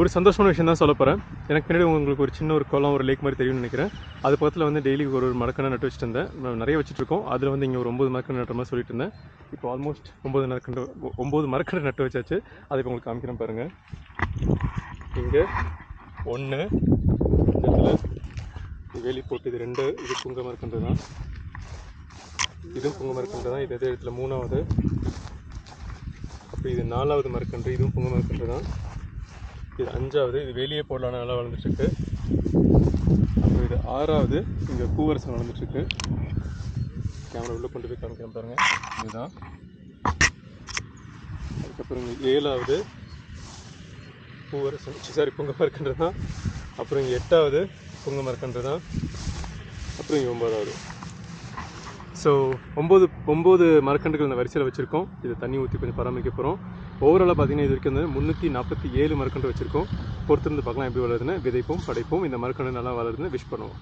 ஒரு சந்தோஷமான விஷயம் தான் சொல்ல போகிறேன். எனக்கு பின்னாடி உங்களுக்கு ஒரு சின்ன ஒரு குளம், ஒரு லேக் மாதிரி தெரியும்னு நினைக்கிறேன். அது பக்கத்தில் வந்து டெய்லி ஒரு மரக்கன்று நட்டு வச்சுட்டு இருந்தேன். நிறைய வச்சுட்ருக்கோம். அதில் வந்து இங்கே ஒரு 9 மரக்கன்று நட்டுற மாதிரி சொல்லிட்டு இருந்தேன். இப்போ ஆல்மோஸ்ட் 9 மரக்கன்று நட்டு வச்சாச்சு. அதை இப்போ உங்களுக்கு காமிக்கிறேன் பாருங்கள். இங்கே 1 இடத்துல வேலி போட்டு, இது 2, இது புங்க மரக்கன்று தான். இதுவும் புங்க மரக்கன்று தான். இது இடத்துல 3வது, அப்போ இது 4வது மரக்கன்று. இதுவும் புங்க மரக்கன்று தான். இது 5வது, இது வெளியே போடலான நல்லா வளர்ந்துட்டுருக்கு. அப்புறம் இது 6வது, இங்கே பூவரசம் வளர்ந்துட்டுருக்கு. கேமரா உள்ளே கொண்டு போய் காமிக்கிறேன் பாருங்கள். இதுதான். அதுக்கப்புறம் இங்கே 7வது பூவரசம், புங்க மரக்கன்று தான். அப்புறம் இங்கே 8வது புங்க மரக்கன்று தான். அப்புறம் இங்கே 9வது. ஸோ 9 மரக்கன்றுகள் இந்த வரிசையில் வச்சுருக்கோம். இதை தண்ணி ஊற்றி கொஞ்சம் பராமரிக்க போகிறோம். ஓவராலாக பார்த்தீங்கன்னா இது வரைக்கும் வந்து 347 மரக்கன்று வச்சுருக்கோம். பொறுத்திருந்து பார்க்கலாம் எப்படி வளருதுன்னு. விதைப்போம், படைப்போம். இந்த மரக்கன்று நல்லா வளருதுன்னு விஷ் பண்ணுவோம்.